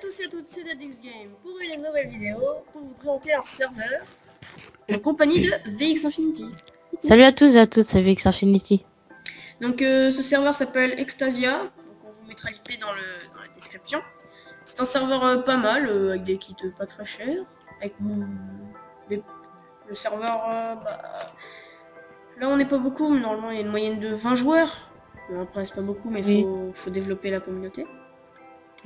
tous et à toutes, c'est DadX Game pour une nouvelle vidéo pour vous présenter un serveur en compagnie de VX Infinity. Salut à tous et à toutes, c'est VX Infinity. Donc ce serveur s'appelle Extasia, donc on vous mettra l'IP dans la description. C'est un serveur pas mal, avec des kits pas très chers, avec le serveur, là on n'est pas beaucoup, mais normalement il y a une moyenne de 20 joueurs. Bon, après c'est pas beaucoup, mais Oui. faut développer la communauté.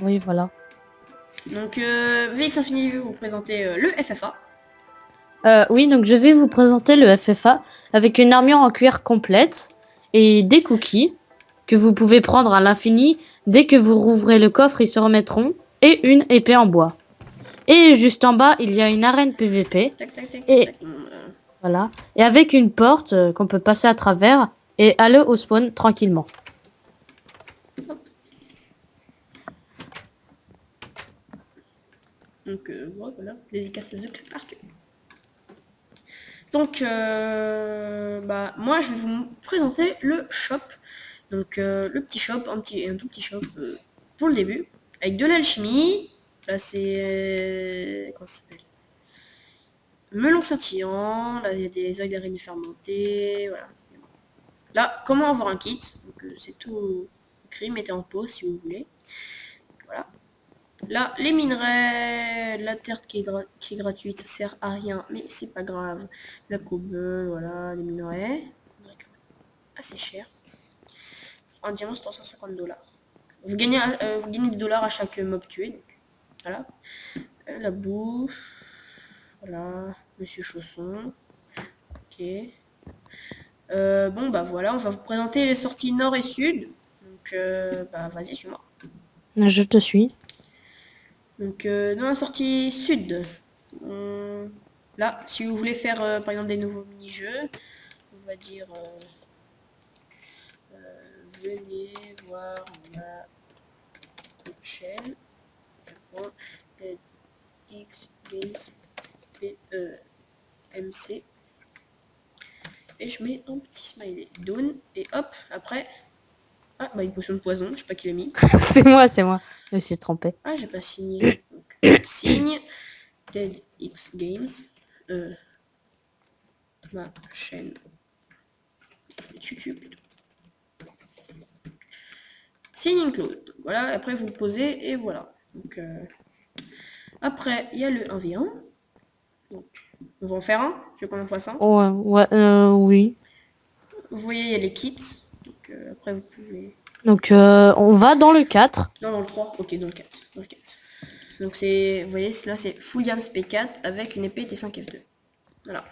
Oui, voilà. Donc VX Infinity va vous présenter le FFA. Oui, donc je vais vous présenter le FFA avec une armure en cuir complète et des cookies que vous pouvez prendre à l'infini. Dès que vous rouvrez le coffre, ils se remettront et une épée en bois. Et juste en bas, il y a une arène PVP. Et voilà. Et avec une porte qu'on peut passer à travers et aller au spawn tranquillement. Donc voilà, dédicace à The partout. Donc moi je vais vous présenter le shop. Donc le petit shop, un tout petit shop pour le début, avec de l'alchimie. Là c'est comment ça s'appelle? Melon scintillant. Là il y a des œils d'araignée fermentés. Voilà. Là comment avoir un kit. Donc c'est tout écrit, mettez en pause si vous voulez. Donc, voilà. Là, les minerais, la terre qui est gratuite, ça sert à rien, mais c'est pas grave. La cobble, voilà, les minerais. Assez cher. Un diamant, c'est 350 $. Vous gagnez des dollars à chaque mob tué. Donc, voilà. La bouffe. Voilà. Monsieur Chausson. Ok. Bon, bah voilà, on va vous présenter les sorties nord et sud. Donc, bah vas-y, suis-moi. Je te suis. Donc dans la sortie sud, là, si vous voulez faire par exemple des nouveaux mini-jeux, on va dire venez voir ma chaîne X Games MC et je mets un petit smiley down et hop après une potion de poison, je sais pas qui l'a mis. c'est moi. Je me suis trompé. Ah, j'ai pas signé. Donc, hop, signe DadX Games. Ma chaîne YouTube. Signing close. Donc, voilà, après vous le posez et voilà. Donc après il y a le 1v1. Donc on va en faire un. Tu veux qu'on en fasse un? Oui. Vous voyez il y a les kits. Donc après vous pouvez. Donc on va dans le 4. Non, dans le 3. Ok, dans le 4. Dans le 4. Donc c'est, vous voyez, là c'est Full Yams P4 avec une épée T5F2. Voilà.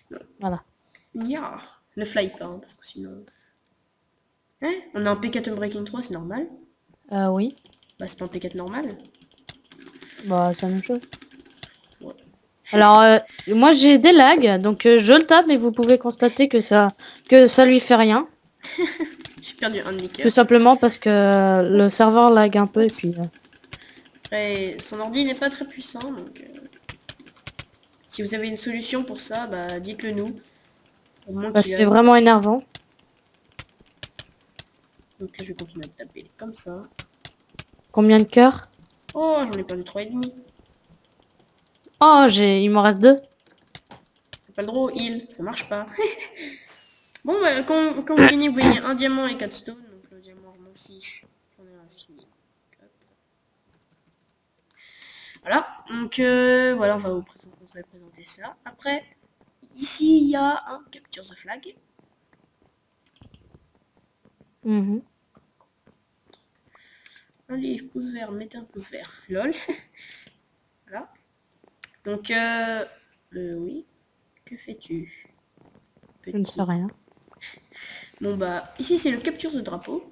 Donc, Voilà. yeah. Ne fly pas, hein, parce que sinon. Hein, on a un P4 Unbreaking 3, c'est normal. Oui. Bah c'est pas un P4 normal. Bah c'est la même chose. Ouais. Alors moi j'ai des lags, donc je le tape, mais vous pouvez constater que ça lui fait rien. J'ai perdu un demi-cœur. Tout simplement parce que le serveur lag un peu et puis. Après, son ordi n'est pas très puissant, donc si vous avez une solution pour ça, bah dites-le nous. Bah, c'est vraiment énervant. Donc là, je vais continuer à taper comme ça. Combien de cœurs? Oh, j'en ai perdu 3,5. Oh, il m'en reste 2. T'as pas le droit au heal, ça marche pas. Bon, bah, quand vous gagnez un diamant et 4 stones. Donc le diamant, je m'en fiche. J'en ai infini. Voilà, donc voilà, on va vous présenter ça. Après, ici, il y a un capture the flag. Allez, pouce vert, mettez un pouce vert. Lol. Voilà. Donc, oui. Que fais-tu? Je ne fais rien. Bon, bah, ici, c'est le capture de drapeau.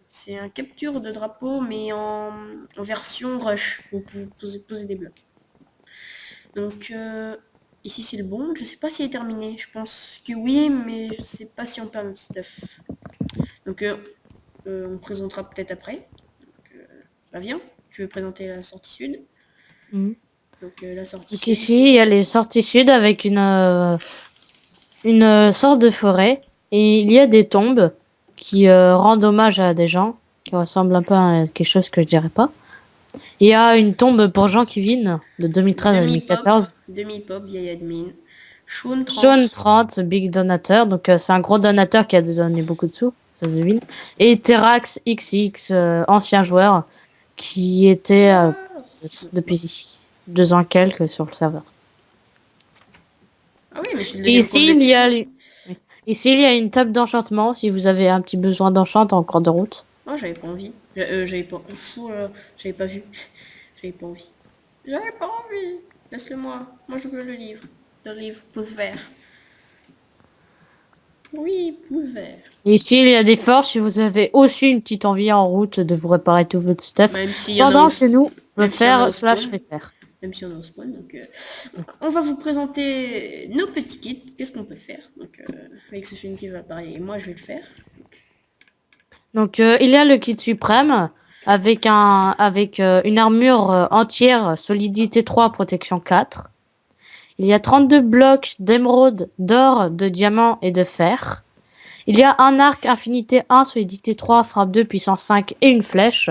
C'est un capture de drapeau, mais en version rush. Vous pouvez poser des blocs. Donc, ici, c'est le bon. Je sais pas s'il est terminé. Je pense que oui, mais je sais pas si on perd notre stuff. Donc, on présentera peut-être après. Donc, bah, viens. Tu veux présenter la sortie sud? Donc, la sortie Donc sud. ici, il y a les sorties sud avec une sorte de forêt. Et il y a des tombes qui rendent hommage à des gens qui ressemblent un peu à quelque chose que je dirais pas. Il y a une tombe pour Jean Kevin de 2013 à Demi-pop, 2014. demi-pop, vieille admin. Shaun 30. Sean 30, big donateur. Donc c'est un gros donateur qui a donné beaucoup de sous, ça se devine. Et Terax XX, ancien joueur, qui était depuis 2 ans quelques sur le serveur. Ah oui, mais c'est le Et deuxième compte ici, il y a une table d'enchantement si vous avez un petit besoin d'enchant en cours de route. Oh, j'avais pas envie. J'avais pas... j'avais pas vu. J'avais pas envie. J'avais pas envie. Laisse-le moi. Moi, je veux le livre. Le livre, pouce vert. Oui, pouce vert. Et ici, il y a des forges si vous avez aussi une petite envie en route de vous réparer tout votre stuff. Même s'il y en a Pendant au- que nous, le même s'il y en a au faire slash spawn. repair. Même si on est au spawn. Donc, on va vous présenter nos petits kits. Qu'est-ce qu'on peut faire. Donc, avec Affinity va parler. Et moi, je vais le faire. Donc, il y a le kit suprême avec une armure entière, solidité 3, protection 4. Il y a 32 blocs d'émeraude, d'or, de diamant et de fer. Il y a un arc infinité 1, solidité 3, frappe 2, puissance 5 et une flèche.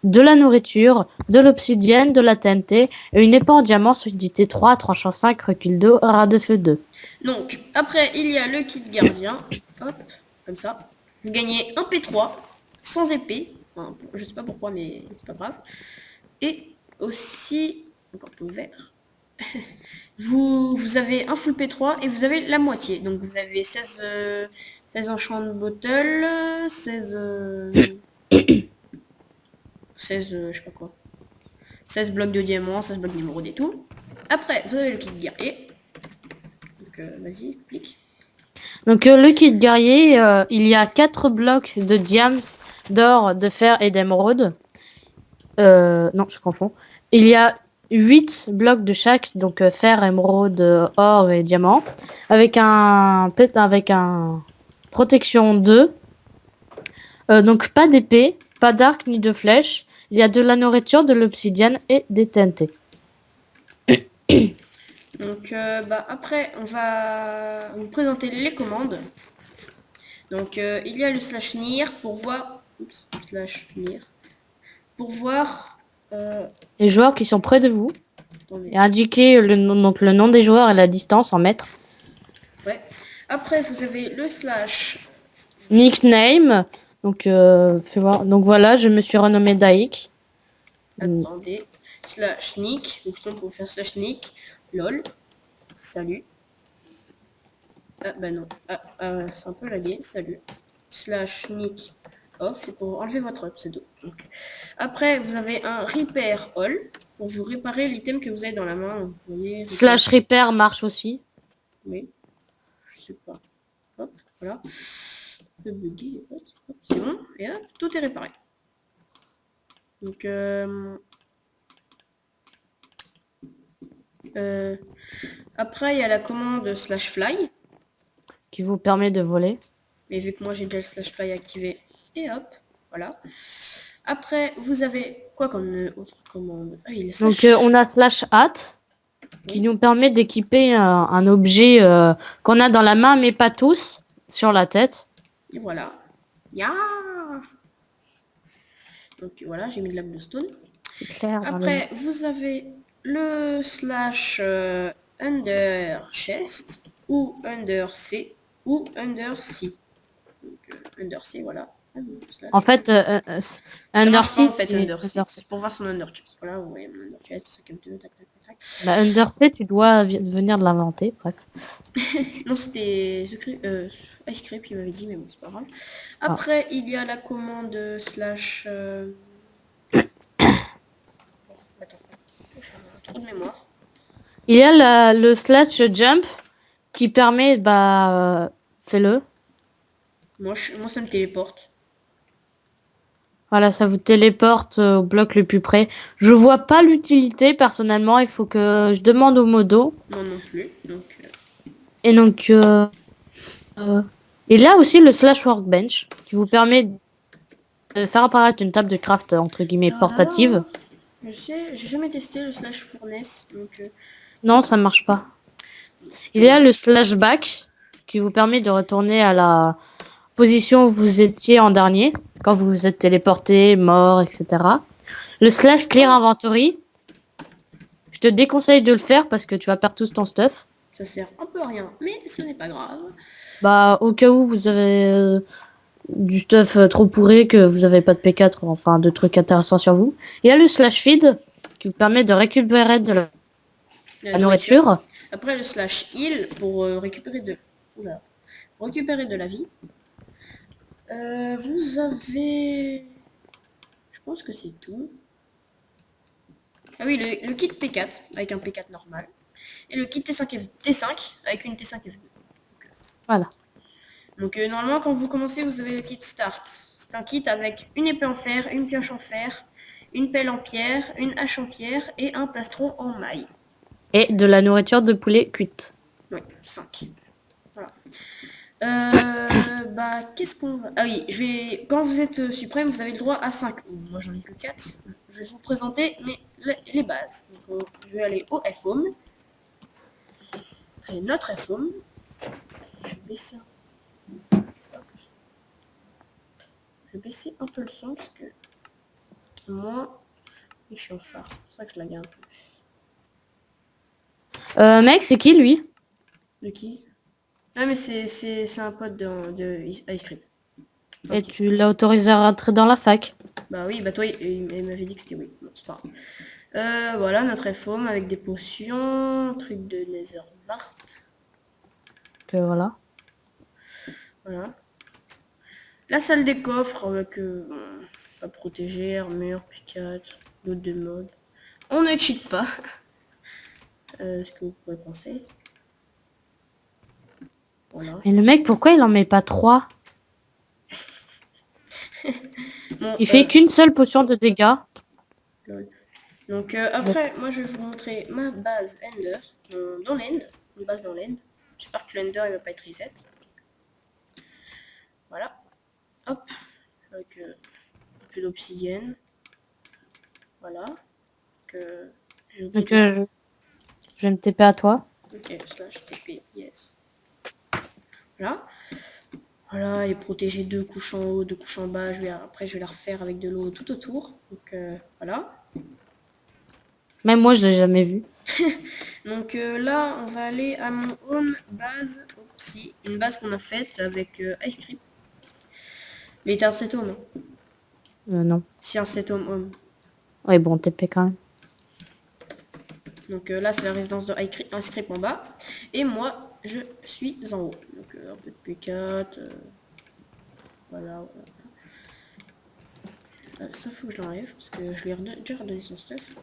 De la nourriture, de l'obsidienne, de la TNT et une épée en diamant, solidité 3, tranchant 5, recul 2, ras de feu 2. Donc, après, il y a le kit gardien. Hop, comme ça. Vous gagnez un P3 sans épée. Enfin, je sais pas pourquoi, mais c'est pas grave. Et aussi, encore pouce vert. Vous avez un full P3 et vous avez la moitié. Donc, vous avez 16 enchants de bottle, 16... 16, je sais pas quoi. 16 blocs de diamants, 16 blocs d'émeraude et tout. Après, vous avez le kit guerrier. Donc, vas-y, clique. Donc le kit guerrier, il y a 4 blocs de diams, d'or, de fer et d'émeraude. Non, je confonds. Il y a 8 blocs de chaque, donc fer, émeraude, or et diamant. Avec un protection 2. Donc pas d'épée, pas d'arc ni de flèche. Il y a de la nourriture, de l'obsidienne et des TNT. Donc après on va vous présenter les commandes. Donc il y a le slash near pour voir pour voir Les joueurs qui sont près de vous. attendez. Et indiquer le nom des joueurs et la distance en mètres. Ouais. Après vous avez le slash Nickname. Donc fais voir. Donc voilà, je me suis renommé Daik. attendez slash nick. Donc sinon pour faire slash nick lol. Salut. Ah bah non. C'est un peu lagué. Salut. Slash nick off, c'est pour enlever votre pseudo. Donc, après, vous avez un repair all pour vous réparer l'item que vous avez dans la main. Donc, vous voyez, Slash repair marche aussi. oui, je sais pas. Hop, voilà. Le buggy, les potes. Hop, c'est bon. Et hop, tout est réparé. Donc, après, il y a la commande slash fly. Qui vous permet de voler. Mais vu que moi j'ai déjà le slash fly activé, et hop, voilà. Après, vous avez quoi comme autre commande? Ah, il est slash... Donc on a slash hat qui nous permet d'équiper un objet qu'on a dans la main mais pas tous sur la tête. Et voilà. Ya. Donc voilà, j'ai mis de la glowstone. C'est clair. Après, vous avez le slash under chest ou under C ou under C. Donc under C, voilà. En fait, Ça under marche pas, en 6, fait, c'est under C. under C. C'est pour voir son under chest. Voilà, vous voyez mon under chest, ça comme tac, tac, tac. Bah, under C, tu dois venir de l'inventer. Bref. Non, c'était Ice Creep, il m'avait dit, mais bon, c'est pas grave. Après, il y a la commande slash... Attends, j'ai un trou de mémoire. Il y a le slash jump qui permet, fais-le. Moi, ça me téléporte. Voilà, ça vous téléporte au bloc le plus près. Je vois pas l'utilité personnellement. Il faut que je demande au modo. Non, non plus. Donc, Et donc, il y a aussi le slash workbench qui vous permet de faire apparaître une table de craft entre guillemets portative. Je sais, j'ai jamais testé le slash fournaise. Donc, Non, ça marche pas. Il y a le slash back qui vous permet de retourner à la position où vous étiez en dernier, quand vous vous êtes téléporté, mort, etc. Le slash clear inventory. Je te déconseille de le faire parce que tu vas perdre tout ton stuff. Ça sert un peu à rien, mais ce n'est pas grave. Bah, au cas où vous avez du stuff trop pourri, que vous avez pas de P4, enfin de trucs intéressants sur vous. Il y a le slash feed qui vous permet de récupérer de la nourriture. Après le slash heal pour récupérer de... Oula. Pour récupérer de la vie. Vous avez... Je pense que c'est tout. Ah oui, le kit P4 avec un P4 normal. Et le kit T5 avec une T5F2. Voilà. Donc normalement quand vous commencez vous avez le kit Start. C'est un kit avec une épée en fer, une pioche en fer, une pelle en pierre, une hache en pierre et un plastron en maille. Et de la nourriture de poulet cuite. Oui, 5. Voilà. Bah qu'est-ce qu'on va... Ah oui, quand vous êtes suprême, vous avez le droit à 5. Moi j'en ai que 4. Je vais vous présenter les bases. Donc, je vais aller au F-Home. Créer notre F-Home. Je vais baisser un peu le son parce que moi je suis en phare, c'est pour ça que je la garde. Mec, c'est qui lui? De qui? Ah mais c'est un pote de Ice Cream. Et tu l'as autorisé à rentrer dans la fac? Bah oui, bah toi il m'avait dit que c'était oui. Bon, c'est pas grave. Voilà notre F-Home avec des potions, un truc de Netherbart. Que voilà. Voilà. La salle des coffres avec pas protégé, armure, P4, d'autres de mode. On ne cheat pas. Ce que vous pouvez penser. Voilà. Mais le mec, pourquoi il en met pas 3? Bon, Il fait qu'une seule potion de dégâts. Donc après, moi je vais vous montrer ma base Ender dans l'End. Une base dans l'End. J'espère que l'Ender il va pas être reset. Voilà. Hop. Avec un peu d'obsidienne. Voilà. Donc je vais me TP à toi. Ok, slash TP, yes. Voilà. Voilà, et protéger 2 couches en haut, 2 couches en bas. Après, je vais la refaire avec de l'eau tout autour. Donc voilà. Même moi, je l'ai jamais vu. Donc là, on va aller à mon home base. Oopsie, une base qu'on a faite avec Ice Cream. Mais t'es un set home. Non. C'est un set home. Ouais, bon, TP quand même. Donc là, c'est la résidence de Ice Cream en bas. Et moi, je suis en haut. Donc un peu de P4. Voilà. Ça, faut que je l'enlève parce que je lui ai déjà redonné son stuff.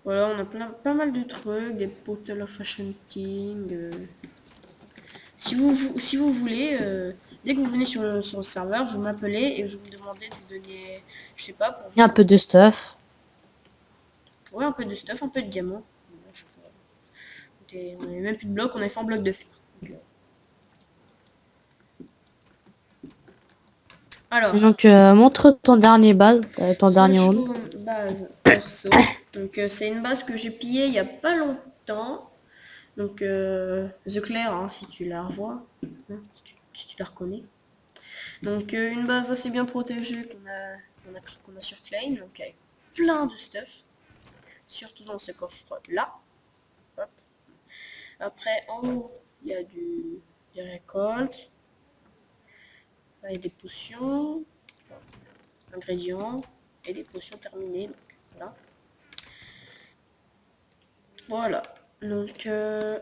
Voilà, on a pas mal de trucs, des bottles of enchanting. Si vous voulez, dès que vous venez sur le serveur, vous m'appelez et vous me demandez de vous donner, je sais pas, pour vous. Un peu de stuff. Ouais, un peu de stuff, un peu de diamants. On avait même plus de blocs, on avait fait en bloc de fer. Donc, montre ton dernier base, ton dernier home. Base perso. Donc c'est une base que j'ai pillée il y a pas longtemps. Donc The Claire, hein, si tu la revois, hein, si tu la reconnais. Donc une base assez bien protégée qu'on a sur Claim, donc avec plein de stuff. Surtout dans ce coffre là. Hop. Après en haut il y a des récoltes. Là, il y a des potions, ingrédients et des potions terminées. Donc voilà. Voilà. Donc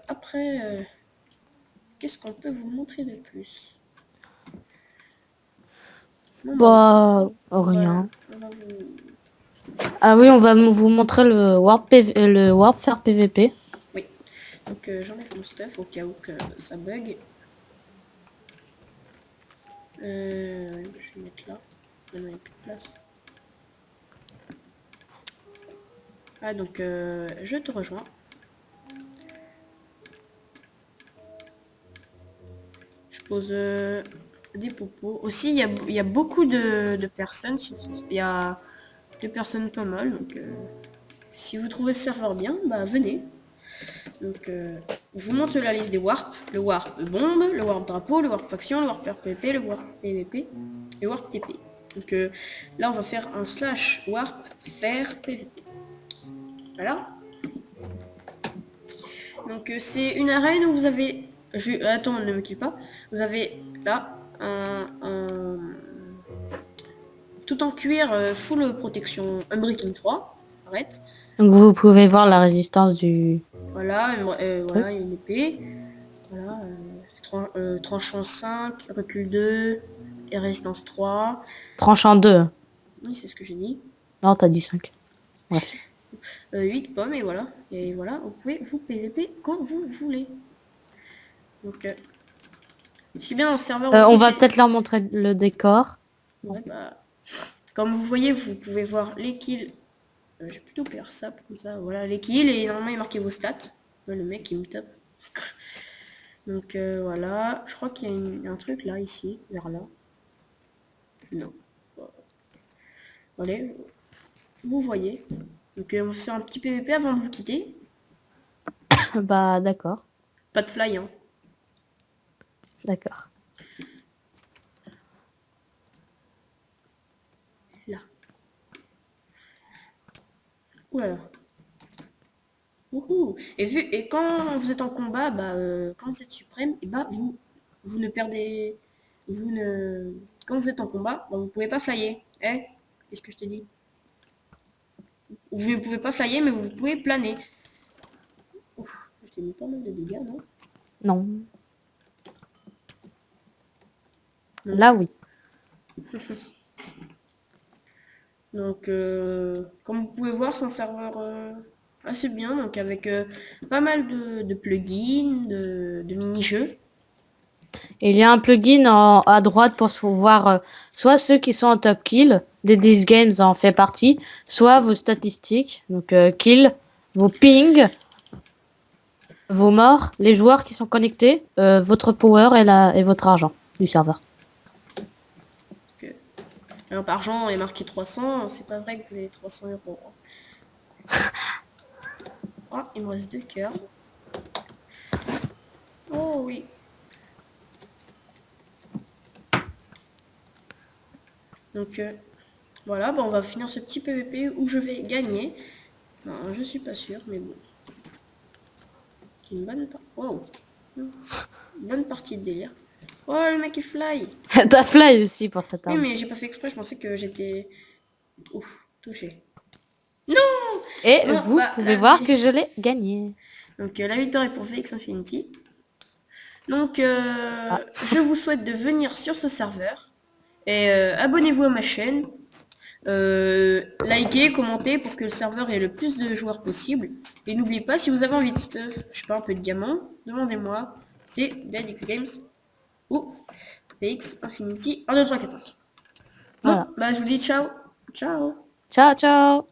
après, qu'est-ce qu'on peut vous montrer de plus? Bah, rien. Voilà. Ah oui, on va vous montrer le warp faire PVP. Oui. Donc j'enlève mon stuff au cas où que ça bug. Je vais mettre là. Il n'y a plus de place. Ah donc je te rejoins. Je pose des popos. Aussi il y a beaucoup de personnes. Il y a 2 personnes pas mal. Donc si vous trouvez ce serveur bien, bah venez. Donc je vous montre la liste des warp. Le warp bombe, le warp drapeau, le warp faction, le warp RPP, le warp PVP et le warp TP. Donc là, on va faire un slash warp faire PVP. Voilà. Donc c'est une arène où vous avez... Attends, ne me quitte pas. Vous avez là tout en cuir full protection Unbreaking 3. Arrête. Donc vous pouvez voir la résistance du Voilà, truc. voilà, une épée. Voilà, tranchant 5, recul 2, et résistance 3. Tranchant 2. Oui, c'est ce que j'ai dit. Non, t'as dit 5. Bref. 8 pommes, et voilà. Et voilà, vous pouvez vous PVP quand vous voulez. Donc, ce qui est bien dans ce serveur aussi, On va c'est... peut-être leur montrer le décor. Ouais, bah, comme vous voyez, vous pouvez voir les kills. Je vais plutôt faire ça, comme ça. Voilà, les kills, et normalement, il est marqué vos stats. Ouais, le mec, il me tape. Donc, voilà. Je crois qu'il y a un truc là, ici, vers là. Non. Allez, vous voyez. Donc, on va faire un petit PVP avant de vous quitter. Bah d'accord. Pas de fly, hein. D'accord. Là. Voilà. Wouhou. Et quand vous êtes en combat, bah, quand vous êtes suprême, et bah, vous ne perdez... Vous ne... Quand vous êtes en combat, bah, vous pouvez pas flyer. Eh, qu'est-ce que je t'ai dit? Vous ne pouvez pas flyer, mais vous pouvez planer. Ouf, je t'ai mis pas mal de dégâts, non? Non. Non. Là, oui. Donc, comme vous pouvez voir, c'est un serveur assez bien, donc avec pas mal de plugins, de mini-jeux. Il y a un plugin à droite pour voir soit ceux qui sont en top kill, des 10 games en fait partie, soit vos statistiques, donc kill, vos pings, vos morts, les joueurs qui sont connectés, votre power et votre argent du serveur. Alors, par argent est marqué 300, c'est pas vrai que vous avez 300 euros. Oh, il me reste 2 cœurs. Oh oui. Donc, voilà, bah, on va finir ce petit PVP où je vais gagner. Non, je suis pas sûr, mais bon. C'est une bonne wow. Une bonne partie de délire. Oh, le mec il fly. T'as fly aussi pour cette Oui, arme. mais j'ai pas fait exprès, je pensais que j'étais... Ouf, touché. Et Bon, vous bah, pouvez voir que je l'ai gagné. Donc, la victoire est pour VX Infinity. Donc, Ah. je vous souhaite de venir sur ce serveur. Et abonnez-vous à ma chaîne. Likez, commentez pour que le serveur ait le plus de joueurs possible. Et n'oubliez pas, si vous avez envie de stuff, je sais pas, un peu de diamant, demandez-moi. C'est DeadX Games ou VX Infinity 1, 2, 3, 4, 5. Bon, Voilà. bah je vous dis ciao. Ciao. Ciao, ciao.